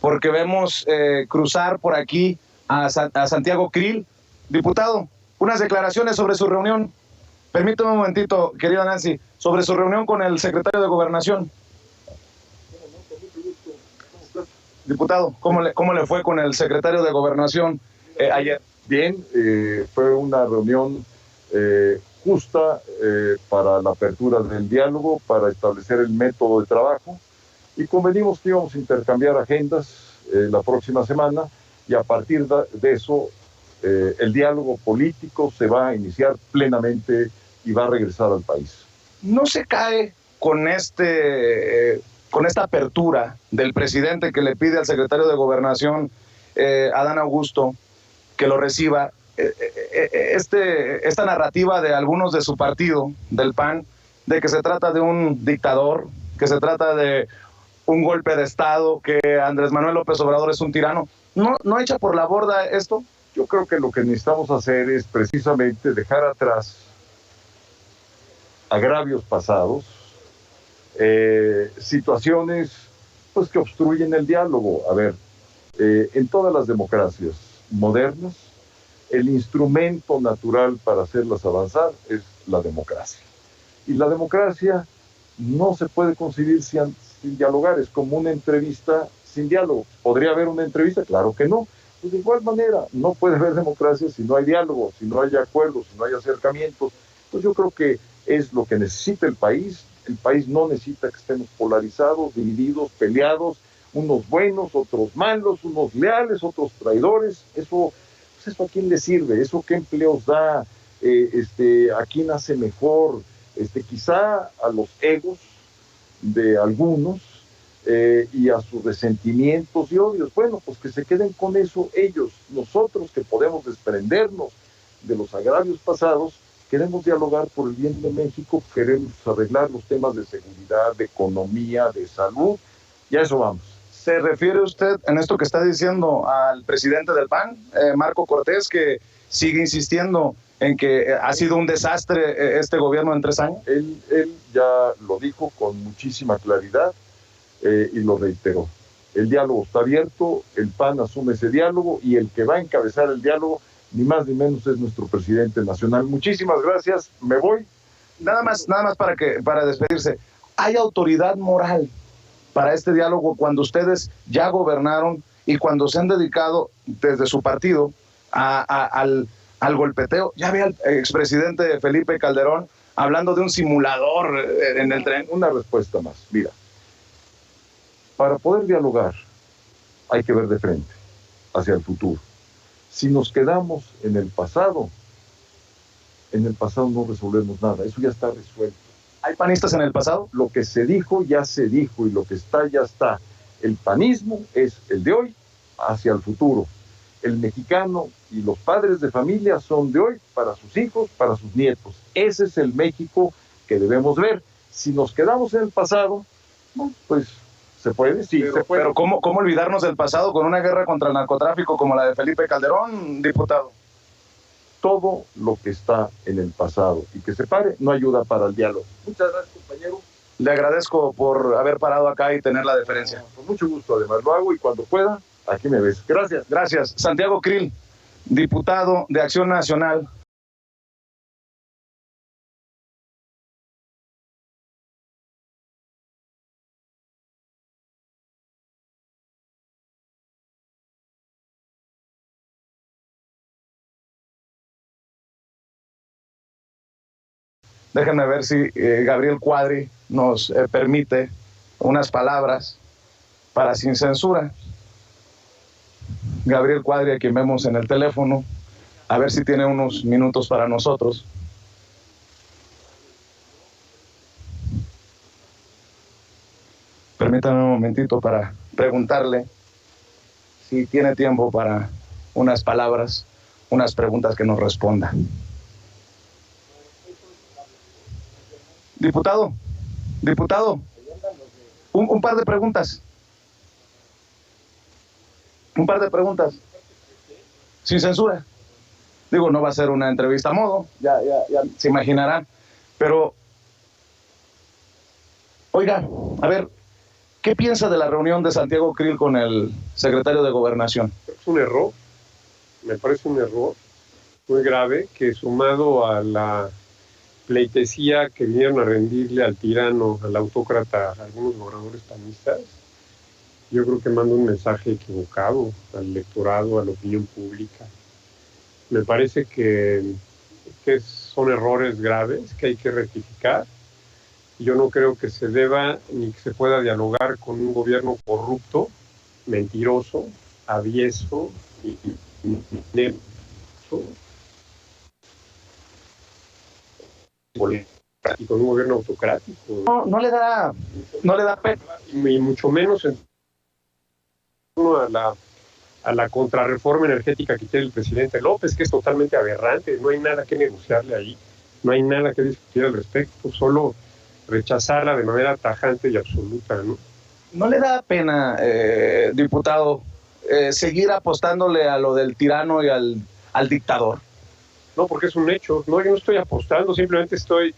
porque vemos cruzar por aquí a Santiago Krill. Diputado, unas declaraciones sobre su reunión. Permítame un momentito, querida Nancy, sobre su reunión con el secretario de Gobernación. Diputado, ¿cómo le fue con el secretario de Gobernación ayer? Bien, fue una reunión justa para la apertura del diálogo, para establecer el método de trabajo, y convenimos que íbamos a intercambiar agendas la próxima semana, y a partir de eso el diálogo político se va a iniciar plenamente y va a regresar al país. ¿No se cae con esta apertura del presidente que le pide al secretario de Gobernación, Adán Augusto, que lo reciba, esta narrativa de algunos de su partido, del PAN, de que se trata de un dictador, que se trata de un golpe de Estado, que Andrés Manuel López Obrador es un tirano? ¿No echa por la borda esto? Yo creo que lo que necesitamos hacer es precisamente dejar atrás agravios pasados, situaciones pues, que obstruyen el diálogo. A ver, en todas las democracias modernas, el instrumento natural para hacerlas avanzar es la democracia. Y la democracia no se puede concebir sin dialogar, es como una entrevista sin diálogo. ¿Podría haber una entrevista? Claro que no. Pues de igual manera, no puede haber democracia si no hay diálogo, si no hay acuerdos, si no hay acercamientos. Entonces yo creo que es lo que necesita el país. El país no necesita que estemos polarizados, divididos, peleados, unos buenos, otros malos, unos leales, otros traidores. Eso, pues eso a quién le sirve, eso qué empleos da, a quién hace mejor, quizá a los egos de algunos y a sus resentimientos y odios. Bueno, pues que se queden con eso ellos. Nosotros, que podemos desprendernos de los agravios pasados, queremos dialogar por el bien de México, queremos arreglar los temas de seguridad, de economía, de salud, y a eso vamos. ¿Se refiere usted en esto que está diciendo al presidente del PAN, Marco Cortés, que sigue insistiendo en que ha sido un desastre este gobierno en 3 años? Él ya lo dijo con muchísima claridad y lo reiteró. El diálogo está abierto, el PAN asume ese diálogo, y el que va a encabezar el diálogo, ni más ni menos, es nuestro presidente nacional. Muchísimas gracias, me voy. Nada más para despedirse, ¿hay autoridad moral para este diálogo cuando ustedes ya gobernaron y cuando se han dedicado desde su partido al golpeteo? Ya ve al expresidente Felipe Calderón hablando de un simulador en el tren. Una respuesta más. Mira, para poder dialogar hay que ver de frente hacia el futuro. Si nos quedamos en el pasado no resolvemos nada. Eso ya está resuelto. ¿Hay panistas en el pasado? Lo que se dijo ya se dijo, y lo que está ya está. El panismo es el de hoy hacia el futuro. El mexicano y los padres de familia son de hoy para sus hijos, para sus nietos. Ese es el México que debemos ver. Si nos quedamos en el pasado, bueno, pues se puede, sí, se puede. Pero ¿cómo olvidarnos del pasado con una guerra contra el narcotráfico como la de Felipe Calderón, diputado? Todo lo que está en el pasado y que se pare no ayuda para el diálogo. Muchas gracias, compañero. Le agradezco por haber parado acá y tener la deferencia. Con mucho gusto, además lo hago, y cuando pueda, aquí me ves. Gracias. Gracias. Santiago Krill, diputado de Acción Nacional. Déjenme ver si Gabriel Cuadri nos permite unas palabras para Sin Censura. Gabriel Cuadri, a quien vemos en el teléfono, a ver si tiene unos minutos para nosotros. Permítanme un momentito para preguntarle si tiene tiempo para unas palabras, unas preguntas que nos responda. Diputado, un par de preguntas. Un par de preguntas. Sin censura. Digo, no va a ser una entrevista a modo, ya se imaginarán. Pero, oiga, a ver, ¿Qué piensa de la reunión de Santiago Krill con el secretario de Gobernación? Es un error, me parece un error muy grave, que sumado a la pleitesía que vinieron a rendirle al tirano, al autócrata, a algunos gobernadores panistas, yo creo que manda un mensaje equivocado al electorado, a la opinión pública. Me parece que son errores graves que hay que rectificar. Yo no creo que se deba ni que se pueda dialogar con un gobierno corrupto, mentiroso, avieso y con un gobierno autocrático. No le da pena. Y mucho menos en torno a la contrarreforma energética que quiere el presidente López, que es totalmente aberrante. No hay nada que negociarle ahí, no hay nada que discutir al respecto, solo rechazarla de manera tajante y absoluta, ¿no? ¿No le da pena, diputado, seguir apostándole a lo del tirano y al dictador? No, porque es un hecho. No, yo no estoy apostando, simplemente estoy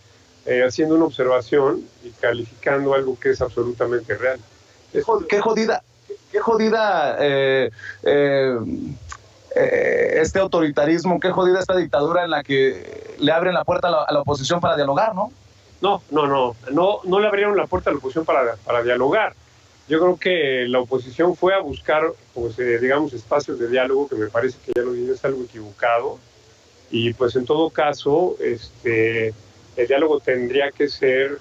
haciendo una observación y calificando algo que es absolutamente real. Qué jodida este autoritarismo, qué jodida esta dictadura en la que le abren la puerta a la oposición para dialogar, ¿no? No le abrieron la puerta a la oposición para dialogar. Yo creo que la oposición fue a buscar, pues, digamos, espacios de diálogo, que me parece que ya lo dije, es algo equivocado. Y pues en todo caso, el diálogo tendría que ser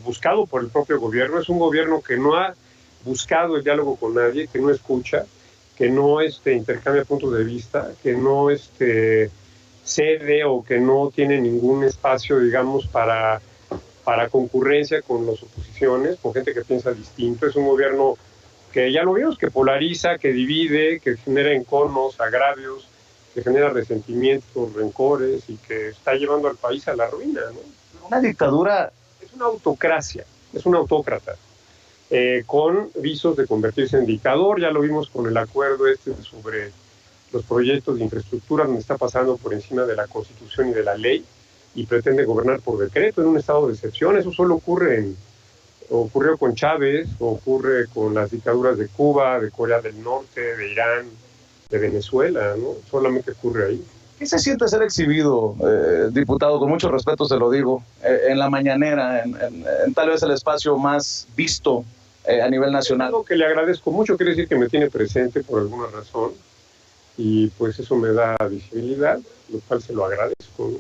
buscado por el propio gobierno. Es un gobierno que no ha buscado el diálogo con nadie, que no escucha, que no intercambia puntos de vista, que no cede o que no tiene ningún espacio, digamos, para concurrencia con las oposiciones, con gente que piensa distinto. Es un gobierno que ya lo vimos, que polariza, que divide, que genera enconos, agravios, que genera resentimientos, rencores y que está llevando al país a la ruina, ¿no? Una dictadura. Es una autocracia, es un autócrata, con visos de convertirse en dictador. Ya lo vimos con el acuerdo sobre los proyectos de infraestructura, donde está pasando por encima de la Constitución y de la ley y pretende gobernar por decreto en un estado de excepción. Eso solo ocurrió con Chávez, ocurre con las dictaduras de Cuba, de Corea del Norte, de Irán, de Venezuela, ¿no? Solamente ocurre ahí. ¿Qué se siente ser exhibido, diputado, con mucho respeto se lo digo, en la mañanera, en tal vez el espacio más visto a nivel nacional? Algo que le agradezco mucho, quiere decir que me tiene presente por alguna razón y pues eso me da visibilidad, lo cual se lo agradezco, ¿no?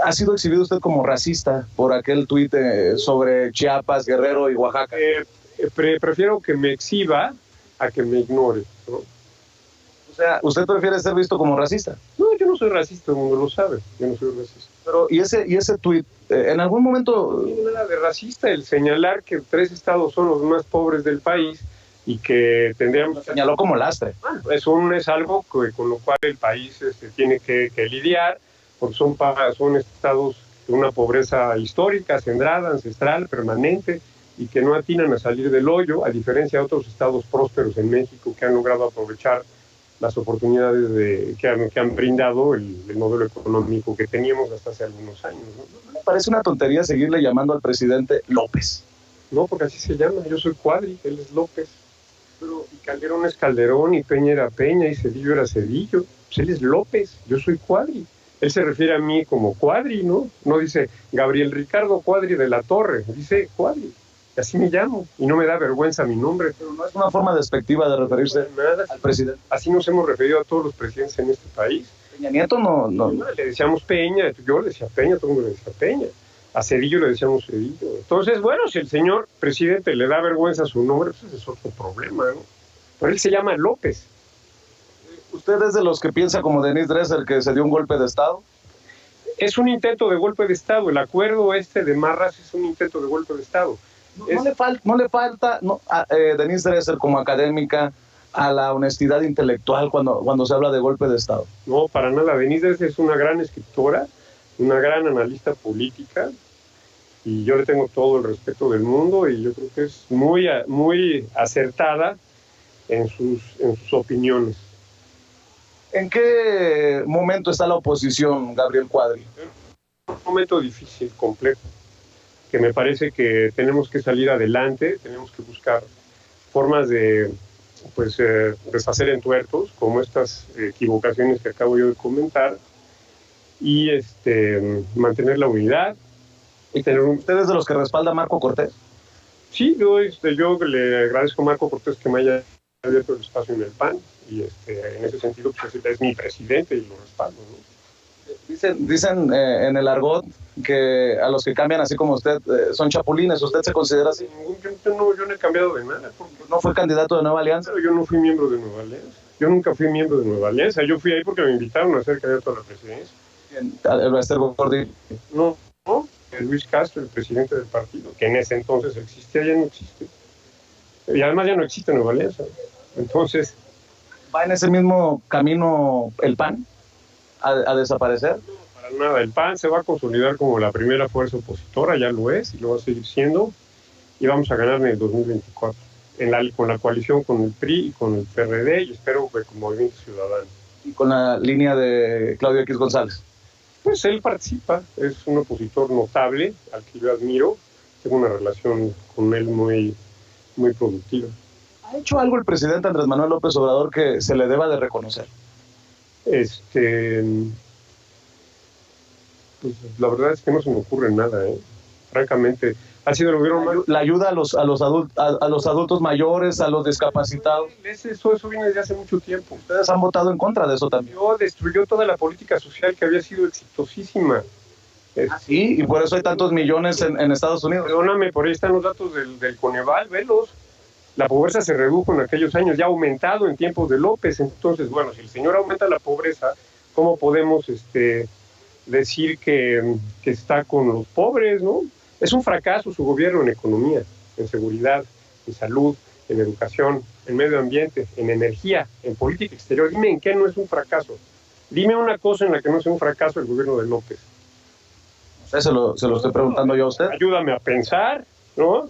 ¿Ha sido exhibido usted como racista por aquel tuit sobre Chiapas, Guerrero y Oaxaca? Prefiero que me exhiba a que me ignore, ¿no? O sea, ¿usted prefiere ser visto como racista? No, yo no soy racista, todo el mundo lo sabe, yo no soy racista. Pero, ¿y ese tuit, en algún momento? No tiene nada de racista el señalar que 3 estados son los más pobres del país y que tendríamos... Lo señaló como lastre. Bueno, eso es algo con lo cual el país tiene que lidiar, porque son estados de una pobreza histórica, centrada, ancestral, permanente, y que no atinan a salir del hoyo, a diferencia de otros estados prósperos en México que han logrado aprovechar las oportunidades que han brindado el modelo económico que teníamos hasta hace algunos años, ¿no? Me parece una tontería seguirle llamando al presidente López. No, porque así se llama, yo soy Cuadri, él es López. Pero y Calderón es Calderón, y Peña era Peña, y Cedillo era Cedillo. Pues él es López, yo soy Cuadri. Él se refiere a mí como Cuadri, ¿no? No dice Gabriel Ricardo Cuadri de la Torre, dice Cuadri. Así me llamo, y no me da vergüenza mi nombre. Pero no es una forma despectiva de referirse al presidente. Así nos hemos referido a todos los presidentes en este país. Peña Nieto no. Le decíamos Peña, yo le decía Peña, todo el mundo le decía Peña. A Cedillo le decíamos Cedillo. Entonces, bueno, si el señor presidente le da vergüenza su nombre, pues ese es otro problema, ¿no? Pero él se llama López. ¿Usted es de los que piensa como Denise Dresser que se dio un golpe de Estado? Es un intento de golpe de Estado. El acuerdo de Marras es un intento de golpe de Estado. No le falta a Denise Dresser como académica a la honestidad intelectual cuando se habla de golpe de Estado. No, para nada. Denise Dresser es una gran escritora, una gran analista política, y yo le tengo todo el respeto del mundo, y yo creo que es muy, muy acertada en sus opiniones. ¿En qué momento está la oposición, Gabriel Cuadri? Un momento difícil, complejo. que me parece que tenemos que salir adelante, tenemos que buscar formas de pues deshacer entuertos, como estas equivocaciones que acabo yo de comentar, y mantener la unidad y tener un... ¿Usted es de los que respalda a Marco Cortés? Sí, yo le agradezco a Marco Cortés que me haya abierto el espacio en el PAN, y en ese sentido pues, es mi presidente y lo respaldo, ¿no? Dicen en el argot que a los que cambian así como usted son chapulines. ¿Usted se considera así? Yo no he cambiado de nada. ¿No fue candidato de Nueva Alianza? Pero yo no fui miembro de Nueva Alianza. Yo nunca fui miembro de Nueva Alianza. Yo fui ahí porque me invitaron a ser candidato a la presidencia. ¿El Bester Gordillo? No, Luis Castro, el presidente del partido, que en ese entonces existía, ya no existe. Y además ya no existe Nueva Alianza. Entonces... ¿Va en ese mismo camino el PAN a desaparecer? No, para nada. El PAN se va a consolidar como la primera fuerza opositora, ya lo es, y lo va a seguir siendo, y vamos a ganar en el 2024, con la coalición con el PRI y con el PRD, y espero que con Movimiento Ciudadano. ¿Y con la línea de Claudio X González? Pues él participa, es un opositor notable, al que yo admiro, tengo una relación con él muy, muy productiva. ¿Ha hecho algo el presidente Andrés Manuel López Obrador que se le deba de reconocer? Pues la verdad es que no se me ocurre nada, francamente. Ha sido el gobierno más... La ayuda a los adultos mayores, a los discapacitados. Eso viene desde hace mucho tiempo. Ustedes han votado en contra de eso también. Destruyó toda la política social que había sido exitosísima. Sí, y por eso hay tantos millones en Estados Unidos. Perdóname, por ahí están los datos del Coneval, velos. La pobreza se redujo en aquellos años, ya ha aumentado en tiempos de López. Entonces, bueno, si el señor aumenta la pobreza, ¿cómo podemos decir que está con los pobres, no? Es un fracaso su gobierno en economía, en seguridad, en salud, en educación, en medio ambiente, en energía, en política exterior. Dime en qué no es un fracaso. Dime una cosa en la que no sea un fracaso el gobierno de López. Se lo estoy preguntando yo a usted. Ayúdame a pensar, ¿no?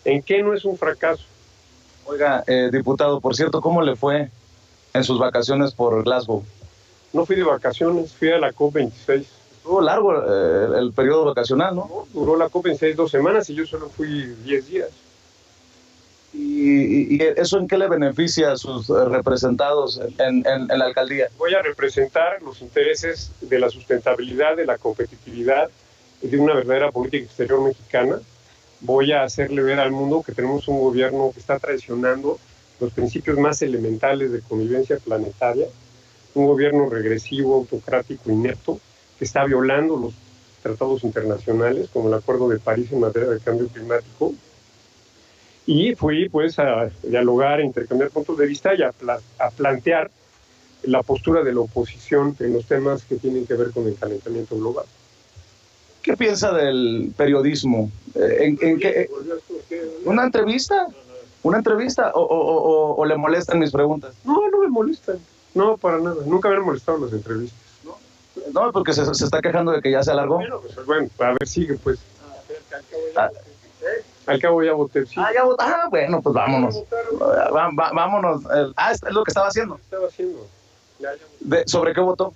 ¿En qué no es un fracaso? Oiga, diputado, por cierto, ¿cómo le fue en sus vacaciones por Glasgow? No fui de vacaciones, fui a la COP26. Estuvo largo el periodo vacacional, ¿no? No, duró la COP26 2 semanas y yo solo fui 10 días. ¿Y eso en qué le beneficia a sus representados en la alcaldía? Voy a representar los intereses de la sustentabilidad, de la competitividad y de una verdadera política exterior mexicana. Voy a hacerle ver al mundo que tenemos un gobierno que está traicionando los principios más elementales de convivencia planetaria, un gobierno regresivo, autocrático, inepto, que está violando los tratados internacionales, como el Acuerdo de París en materia de cambio climático. Y fui pues a dialogar, a intercambiar puntos de vista y a plantear la postura de la oposición en los temas que tienen que ver con el calentamiento global. ¿Qué piensa del periodismo? ¿Una entrevista? ¿Una entrevista? ¿O le molestan mis preguntas? No, no me molestan. No, para nada. Nunca me han molestado las entrevistas. No, porque se está quejando de que ya se alargó. Bueno, a ver, sigue pues. Al cabo ya voté. Sí. Ya voté. Bueno, pues vámonos. Vámonos. Es lo que estaba haciendo. Ya. ¿Sobre qué votó?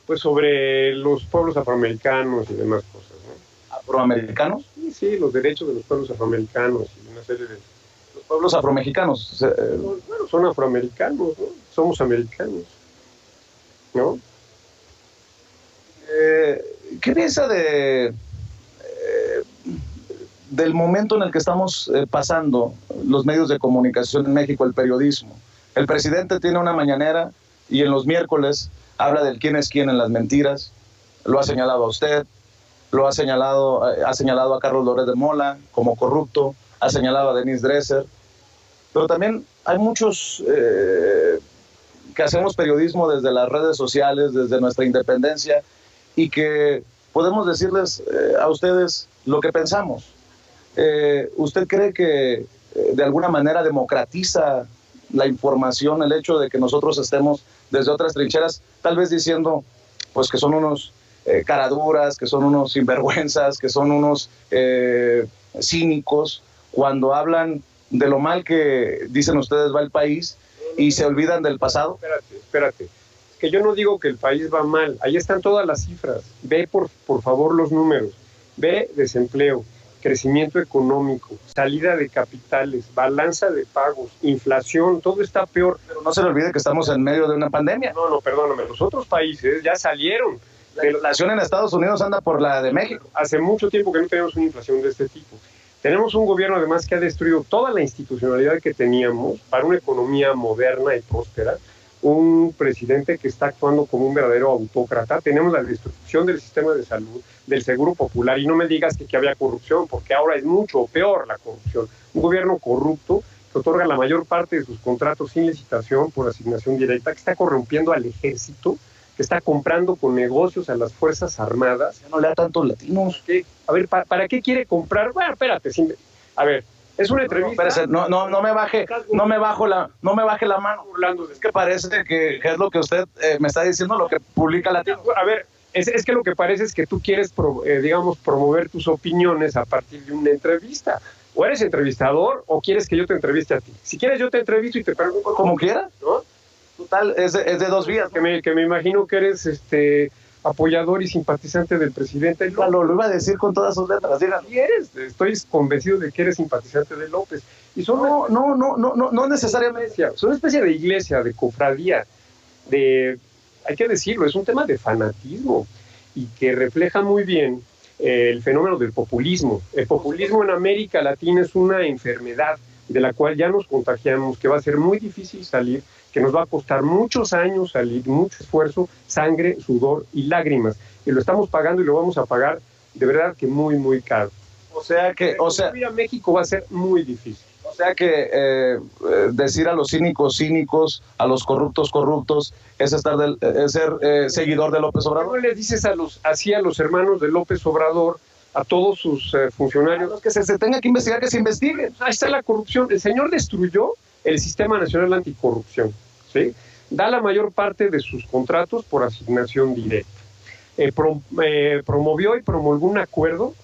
Pues sobre los pueblos afroamericanos y demás cosas, ¿no? ¿Afroamericanos? Sí, los derechos de los pueblos afroamericanos y una serie de... Los pueblos afromexicanos. Bueno, son afroamericanos, ¿no? Somos americanos, ¿no? ¿Qué piensa del momento en el que estamos pasando los medios de comunicación en México, el periodismo? El presidente tiene una mañanera y en los miércoles habla del quién es quién en las mentiras. Lo ha señalado a usted, ha señalado a Carlos Loret de Mola como corrupto, ha señalado a Denise Dresser, pero también hay muchos que hacemos periodismo desde las redes sociales, desde nuestra independencia, y que podemos decirles a ustedes lo que pensamos. ¿Usted cree que de alguna manera democratiza la información el hecho de que nosotros estemos desde otras trincheras, tal vez diciendo pues que son unos caraduras, que son unos sinvergüenzas, que son unos cínicos, cuando hablan de lo mal que dicen ustedes va el país y se olvidan del pasado? Espérate. Que yo no digo que el país va mal, ahí están todas las cifras. Ve por favor los números. Ve desempleo, crecimiento económico, salida de capitales, balanza de pagos, inflación, todo está peor. Pero no se le olvide que estamos en medio de una pandemia. No, perdóname, los otros países ya salieron. La inflación en Estados Unidos anda por la de México. Hace mucho tiempo que no tenemos una inflación de este tipo. Tenemos un gobierno además que ha destruido toda la institucionalidad que teníamos para una economía moderna y próspera, un presidente que está actuando como un verdadero autócrata. Tenemos la destrucción del sistema de salud, del seguro popular, y no me digas que había corrupción, porque ahora es mucho peor la corrupción. Un gobierno corrupto que otorga la mayor parte de sus contratos sin licitación por asignación directa, que está corrompiendo al ejército, que está comprando con negocios a las Fuerzas Armadas. Ya no le da tantos latinos. A ver, ¿para qué quiere comprar? Bueno, espérate, a ver, es una entrevista. No me baje la mano. Es que parece que es lo que usted me está diciendo, lo que publica Latino. A ver, es que lo que parece es que tú quieres, promover tus opiniones a partir de una entrevista. O eres entrevistador o quieres que yo te entreviste a ti. Si quieres yo te entrevisto y te pregunto. Como quieras, ¿no? Total, es de dos vías. Que me imagino que eres apoyador y simpatizante del presidente López. Lo iba a decir con todas sus letras, dígalo. Y estoy convencido de que eres simpatizante de López. Y son no necesariamente. Son una especie de iglesia, de cofradía, hay que decirlo, es un tema de fanatismo y que refleja muy bien el fenómeno del populismo. El populismo en América Latina es una enfermedad de la cual ya nos contagiamos, que va a ser muy difícil salir, que nos va a costar muchos años salir, mucho esfuerzo, sangre, sudor y lágrimas. Y lo estamos pagando y lo vamos a pagar de verdad que muy, muy caro. Ir a México va a ser muy difícil. O sea que decir a los cínicos, a los corruptos, es ser seguidor de López Obrador. ¿Cómo les dices así a los hermanos de López Obrador, a todos sus funcionarios? Que se tenga que investigar, que se investigue. Ahí está la corrupción. El señor destruyó el Sistema Nacional Anticorrupción, ¿sí? Da la mayor parte de sus contratos por asignación directa. Promovió y promulgó un acuerdo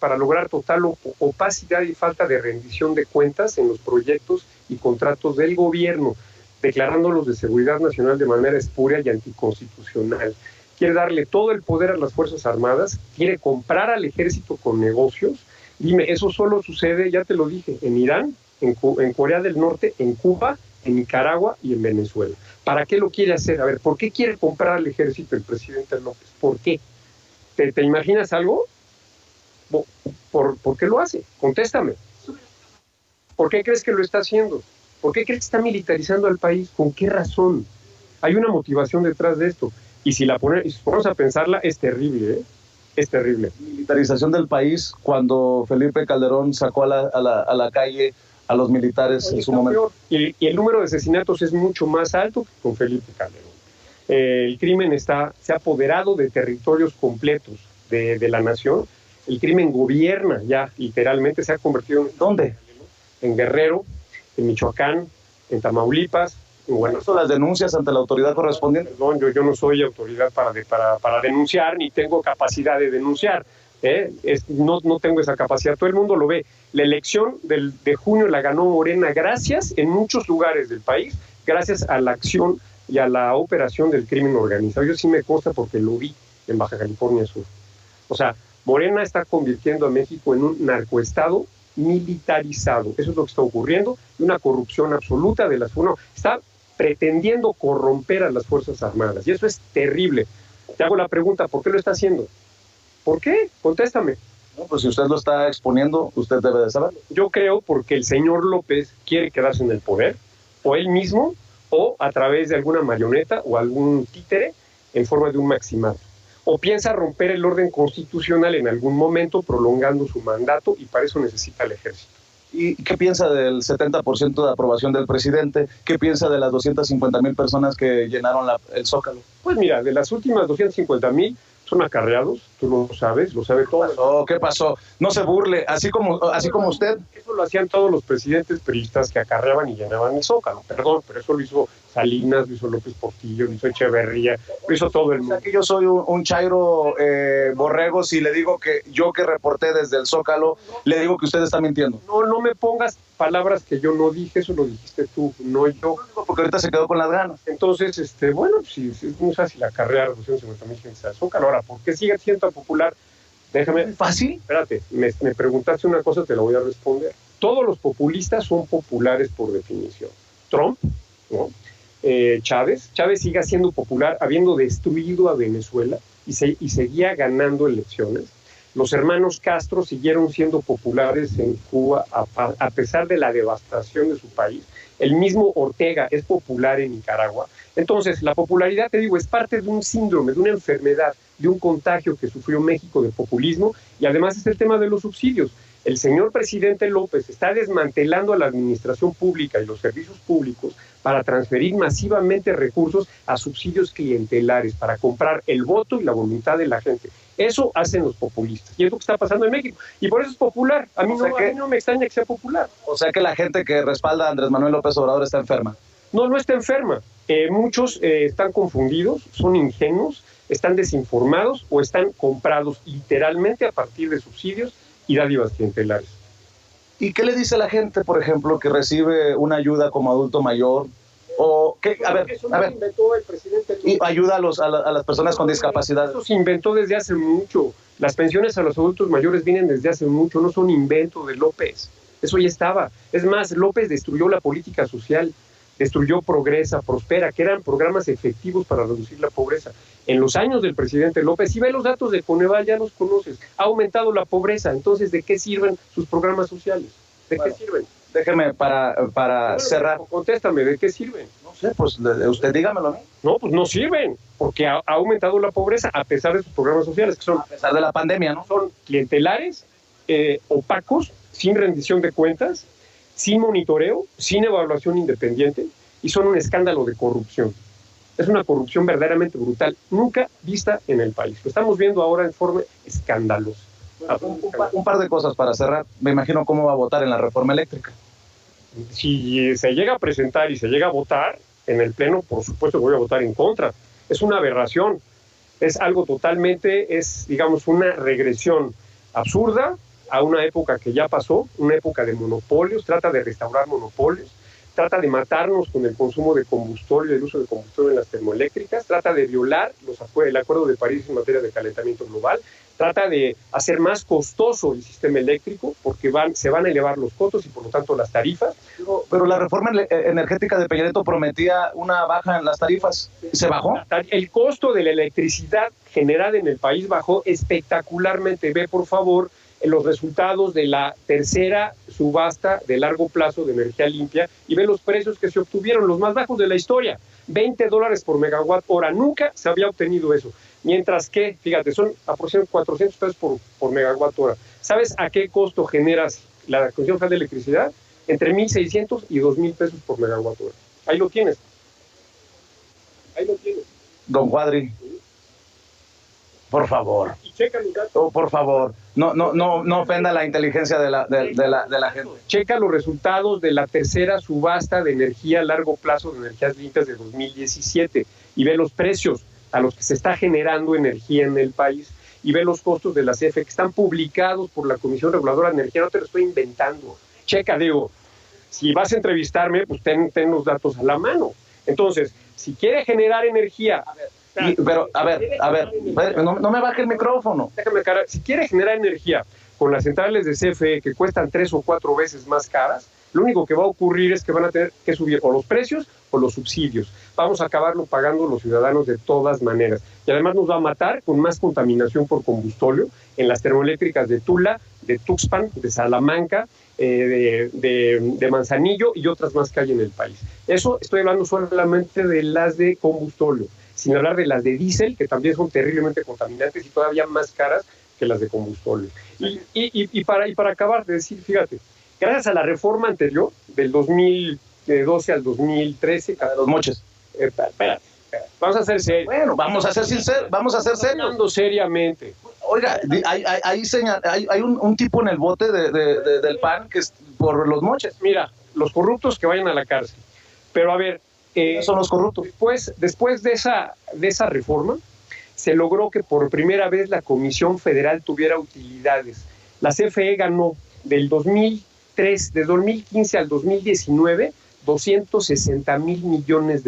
para lograr total opacidad y falta de rendición de cuentas en los proyectos y contratos del gobierno, declarándolos de seguridad nacional de manera espuria y anticonstitucional. Quiere darle todo el poder a las Fuerzas Armadas, quiere comprar al ejército con negocios. Dime, eso solo sucede, ya te lo dije, en Irán, en Corea del Norte, en Cuba, en Nicaragua y en Venezuela. ¿Para qué lo quiere hacer? A ver, ¿por qué quiere comprar al ejército el presidente López? ¿Por qué? ¿Te imaginas algo? ¿Por qué lo hace? Contéstame. ¿Por qué crees que lo está haciendo? ¿Por qué crees que está militarizando al país? ¿Con qué razón? Hay una motivación detrás de esto. Y si ponemos a pensarla, es terrible, ¿eh? Es terrible. Militarización del país cuando Felipe Calderón sacó a la calle a los militares en su momento. Y el número de asesinatos es mucho más alto que con Felipe Calderón. El crimen se ha apoderado de territorios completos de la nación. El crimen gobierna ya, literalmente se ha convertido en... ¿Dónde? En Guerrero, en Michoacán, en Tamaulipas, en Guanajuato. Las denuncias ante la autoridad correspondiente. Perdón, yo no soy autoridad para denunciar, ni tengo capacidad de denunciar. No tengo esa capacidad, todo el mundo lo ve. La elección de junio la ganó Morena gracias, en muchos lugares del país, gracias a la acción y a la operación del crimen organizado. Yo sí me consta porque lo vi en Baja California Sur. O sea, Morena está convirtiendo a México en un narcoestado militarizado. Eso es lo que está ocurriendo, una corrupción absoluta de las... está pretendiendo corromper a las Fuerzas Armadas, y eso es terrible. Te hago la pregunta, ¿por qué lo está haciendo? ¿Por qué? Contéstame. No, pues si usted lo está exponiendo, usted debe de saberlo. Yo creo porque el señor López quiere quedarse en el poder, o él mismo, o a través de alguna marioneta o algún títere en forma de un maximado. O piensa romper el orden constitucional en algún momento, prolongando su mandato, y para eso necesita el ejército. ¿Y qué piensa del 70% de aprobación del presidente? ¿Qué piensa de las 250,000 personas que llenaron el Zócalo? Pues mira, de las últimas 250,000 son acarreados, tú lo sabes, lo sabe todo. ¿Qué pasó? No se burle, así como usted. Eso lo hacían todos los presidentes priistas que acarreaban y llenaban el Zócalo, perdón, pero eso lo hizo Salinas, lo hizo López Portillo, lo hizo Echeverría, lo hizo todo el mundo. O sea que yo soy un chairo borrego si le digo que yo que reporté desde el Zócalo, le digo que usted está mintiendo. No me pongas palabras que yo no dije, eso lo dijiste tú, no yo. Porque ahorita se quedó con las ganas. Entonces, bueno, sí, es muy fácil acarrear 250,000 gente al Zócalo. Ahora, ¿por qué sigue siendo tan popular? Déjame. ¿Fácil? Espérate, me preguntaste una cosa, te la voy a responder. Todos los populistas son populares por definición. Trump, ¿no? Chávez sigue siendo popular habiendo destruido a Venezuela y seguía ganando elecciones. Los hermanos Castro siguieron siendo populares en Cuba a pesar de la devastación de su país. El mismo Ortega es popular en Nicaragua. Entonces, la popularidad, te digo, es parte de un síndrome, de una enfermedad, de un contagio que sufrió México de populismo, y además es el tema de los subsidios. El señor presidente López está desmantelando a la administración pública y los servicios públicos para transferir masivamente recursos a subsidios clientelares, para comprar el voto y la voluntad de la gente. Eso hacen los populistas, y es lo que está pasando en México. Y por eso es popular. A mí no me extraña que sea popular. O sea que la gente que respalda a Andrés Manuel López Obrador está enferma. No está enferma. Muchos están confundidos, son ingenuos, están desinformados o están comprados literalmente a partir de subsidios y dádivas clientelares. ¿Y qué le dice la gente, por ejemplo, que recibe una ayuda como adulto mayor? O qué, Eso lo inventó el presidente López. Y ayuda a las personas con discapacidad. Eso se inventó desde hace mucho. Las pensiones a los adultos mayores vienen desde hace mucho, no son invento de López. Eso ya estaba. Es más, López destruyó la política social, destruyó Progresa, Prospera, que eran programas efectivos para reducir la pobreza. En los años del presidente López, si ve los datos de Coneval, ya los conoces, ha aumentado la pobreza. Entonces, ¿de qué sirven sus programas sociales? ¿De qué sirven? Déjeme para cerrar. Contéstame, ¿de qué sirven? No sé, pues usted dígamelo a mí. No, pues no sirven, porque ha aumentado la pobreza a pesar de sus programas sociales, que son, a pesar de la pandemia, ¿no? Son clientelares, opacos, sin rendición de cuentas, sin monitoreo, sin evaluación independiente, y son un escándalo de corrupción. Es una corrupción verdaderamente brutal, nunca vista en el país. Lo estamos viendo ahora en forma escandalosa. Un par de cosas para cerrar. Me imagino cómo va a votar en la reforma eléctrica. Si se llega a presentar y se llega a votar en el Pleno, por supuesto que voy a votar en contra. Es una aberración. Es algo totalmente, digamos, una regresión absurda a una época que ya pasó, una época de monopolios, trata de restaurar monopolios, trata de matarnos con el consumo de combustible y el uso de combustible en las termoeléctricas, trata de violar el Acuerdo de París en materia de calentamiento global, trata de hacer más costoso el sistema eléctrico porque se van a elevar los costos y por lo tanto las tarifas. Pero la reforma energética de Peña Nieto prometía una baja en las tarifas. ¿Se bajó? El costo de la electricidad generada en el país bajó espectacularmente. Ve, por favor, los resultados de la tercera subasta de largo plazo de energía limpia y ve los precios que se obtuvieron, los más bajos de la historia, $20 por megawatt hora. Nunca se había obtenido eso. Mientras que, fíjate, son aproximadamente $400 por megawatt hora. ¿Sabes a qué costo generas la Comisión Federal de Electricidad? Entre $1,600 y $2,000 por megawatt hora. Ahí lo tienes. Don Cuadri, por favor. Y checa los datos. Oh, por favor, no ofenda la inteligencia de la gente. Checa los resultados de la tercera subasta de energía a largo plazo de energías limpias de 2017 y ve los precios a los que se está generando energía en el país y ve los costos de la CFE que están publicados por la Comisión Reguladora de Energía. No te lo estoy inventando. Checa, Diego. Si vas a entrevistarme, pues ten los datos a la mano. Entonces, si quiere generar energía... Pero, a ver, no me baje el micrófono. Déjame cara. Si quiere generar energía con las centrales de CFE que cuestan 3 o 4 veces más caras, lo único que va a ocurrir es que van a tener que subir o los precios o los subsidios. Vamos a acabarlo pagando los ciudadanos de todas maneras. Y además nos va a matar con más contaminación por combustóleo en las termoeléctricas de Tula, de Tuxpan, de Salamanca, de Manzanillo y otras más que hay en el país. Eso estoy hablando solamente de las de combustóleo, sin hablar de las de diésel, que también son terriblemente contaminantes y todavía más caras que las de combustóleo. Y para acabar de decir, fíjate, gracias a la reforma anterior, del 2012 al 2013... Los moches. Espérate. Vamos a ser serios. Bueno, vamos a ser serios. Hablando seriamente. Oiga, hay un tipo en el bote del PAN que es por los moches. Mira, los corruptos que vayan a la cárcel. Pero a ver... son los corruptos. Después de esa reforma, se logró que por primera vez la Comisión Federal tuviera utilidades. La CFE ganó del 2015 al 2019 $260,000 millones.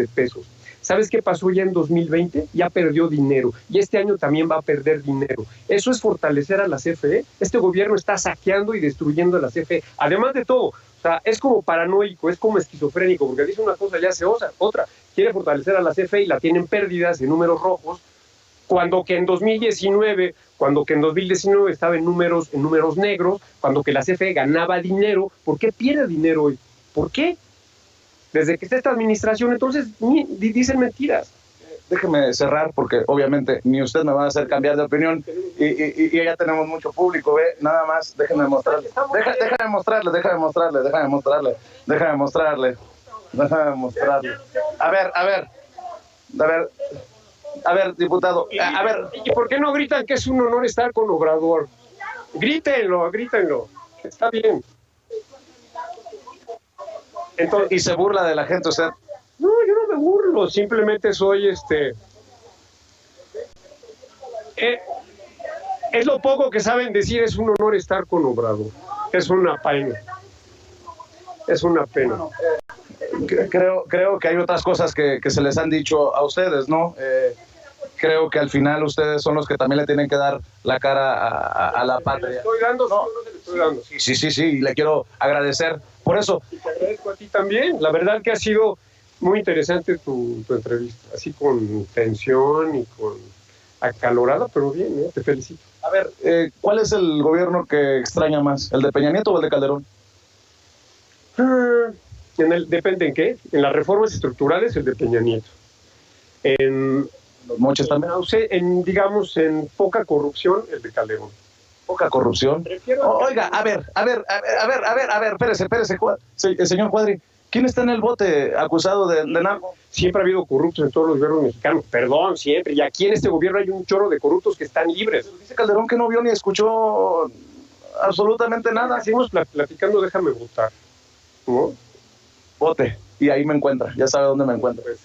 ¿Sabes qué pasó ya en 2020? Ya perdió dinero y este año también va a perder dinero. Eso es fortalecer a la CFE. Este gobierno está saqueando y destruyendo a la CFE. Además de todo, o sea, es como paranoico, es como esquizofrénico, porque dice una cosa y hace otra. Quiere fortalecer a la CFE y la tienen pérdidas en números rojos, cuando que en 2019 estaba en números negros, cuando que la CFE ganaba dinero. ¿Por qué pierde dinero hoy? ¿Por qué? Desde que está esta administración, entonces dicen mentiras. Déjeme cerrar porque obviamente ni usted me va a hacer cambiar de opinión y ya tenemos mucho público, ve, nada más, déjeme mostrarle. Déjame mostrarle. A ver, diputado, a ver. ¿Y por qué no gritan que es un honor estar con Obrador? Grítenlo. Está bien. Entonces, ¿y se burla de la gente usted? No, yo no me burlo, simplemente soy es lo poco que saben decir, es un honor estar con Obrador. Es una pena. Creo que hay otras cosas que se les han dicho a ustedes, ¿no? Creo que al final ustedes son los que también le tienen que dar la cara a la patria. ¿Le estoy dando? No, ¿Sí o no se le estoy dando? Sí, y le quiero agradecer por eso. Y te agradezco a ti también. La verdad que ha sido muy interesante tu entrevista, así con tensión y con acalorada, pero bien, te felicito. A ver, ¿cuál es el gobierno que extraña más? ¿El de Peña Nieto o el de Calderón? Depende en qué. En las reformas estructurales, el de Peña Nieto. En los moches también. Digamos, en poca corrupción, el de Calderón. Poca corrupción. Oiga, a ver, espérese, señor Cuadri, ¿quién está en el bote acusado de narco? Siempre ha habido corruptos en todos los gobiernos mexicanos, perdón, siempre, y aquí en este gobierno hay un chorro de corruptos que están libres. Pero dice Calderón que no vio ni escuchó absolutamente nada. Seguimos platicando, déjame votar, ¿no? Vote, y ahí me encuentra, ya sabe dónde me encuentra. Pues,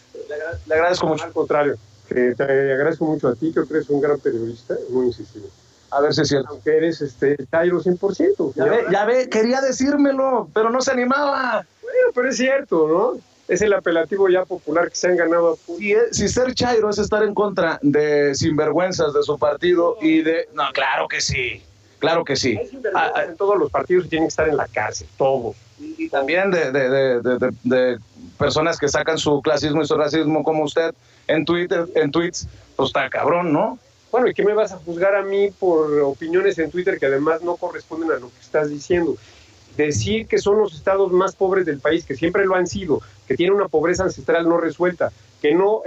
le agradezco mucho. Al contrario, te agradezco mucho a ti, creo que eres un gran periodista, muy incisivo. A ver si es cierto. Aunque eres Chairo 100%. Ya ve, quería decírmelo, pero no se animaba. Bueno, pero es cierto, ¿no? Es el apelativo ya popular que se han ganado a punto. Si ser Chairo es estar en contra de sinvergüenzas de su partido y de... No, claro que sí. Hay sinvergüenzas en todos los partidos y tienen que estar en la cárcel, todos. Y también de personas que sacan su clasismo y su racismo como usted en tweets, pues está cabrón, ¿no? Bueno, ¿y qué me vas a juzgar a mí por opiniones en Twitter que además no corresponden a lo que estás diciendo? Decir que son los estados más pobres del país, que siempre lo han sido, que tienen una pobreza ancestral no resuelta, que no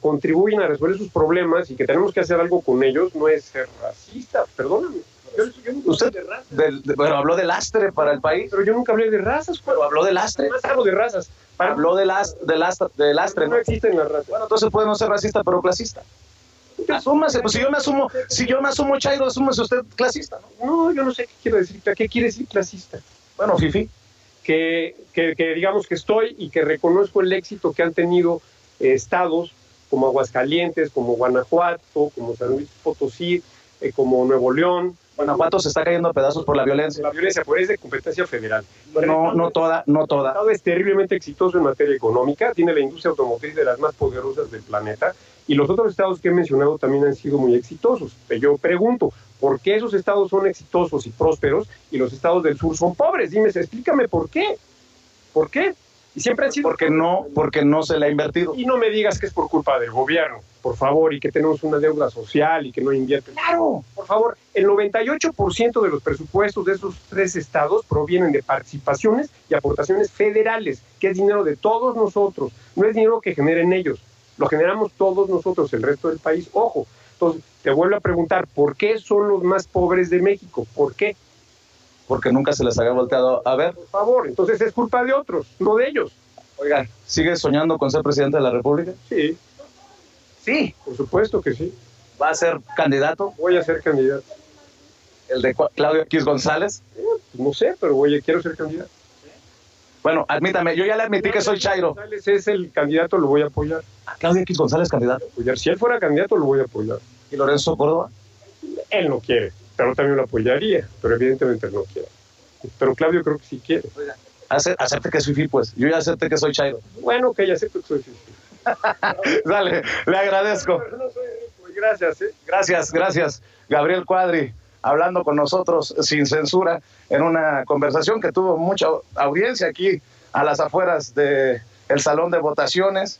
contribuyen a resolver sus problemas y que tenemos que hacer algo con ellos, no es ser racista, perdóname. Yo nunca usted hablé de razas. Bueno, habló de lastre para el país. Pero yo nunca hablé de razas. Pero habló de lastre. Más hablo de razas. Habló de lastre. No existen las razas. Bueno, entonces puede no ser racista, pero clasista. Asúmase, pues si yo me asumo Chairo, asúmase usted clasista, ¿no? No, yo no sé qué quiero decir. ¿Qué quiere decir clasista? Bueno, fifi. Que digamos que estoy y que reconozco el éxito que han tenido estados como Aguascalientes, como Guanajuato, como San Luis Potosí, como Nuevo León. Guanajuato se está cayendo a pedazos por la violencia. La violencia, pues es de competencia federal. No toda. El Estado es terriblemente exitoso en materia económica, tiene la industria automotriz de las más poderosas del planeta, y los otros estados que he mencionado también han sido muy exitosos. Yo pregunto, ¿por qué esos estados son exitosos y prósperos y los estados del sur son pobres? Dime, explícame por qué. ¿Por qué? Y siempre han sido... Porque no se le ha invertido. Y no me digas que es por culpa del gobierno, por favor, y que tenemos una deuda social y que no invierte. ¡Claro! Por favor, el 98% de los presupuestos de esos tres estados provienen de participaciones y aportaciones federales, que es dinero de todos nosotros, no es dinero que generen ellos, lo generamos todos nosotros, el resto del país, ojo. Entonces, te vuelvo a preguntar, ¿por qué son los más pobres de México? ¿Por qué? Porque nunca se les había volteado a ver. Por favor, entonces es culpa de otros, no de ellos. Oigan, ¿sigue soñando con ser presidente de la República? Sí. Sí. Por supuesto que sí. ¿Va a ser candidato? Voy a ser candidato. ¿El de Claudio X González? No sé, pero quiero ser candidato. Bueno, admítame, yo ya le admití que soy Chairo. González es el candidato, lo voy a apoyar. ¿Claudio X González candidato? Si él fuera candidato, lo voy a apoyar. ¿Y Lorenzo Córdoba? Él no quiere, pero también lo apoyaría, pero evidentemente él no quiere. Pero Claudio creo que sí quiere. Acepte que soy FIFI, pues. Yo ya acepté que soy Chairo. Bueno, que ya acepto que soy FIFI. Dale, le agradezco. Gracias. Gracias. Gabriel Cuadri, hablando con nosotros sin censura en una conversación que tuvo mucha audiencia aquí a las afueras del salón de votaciones.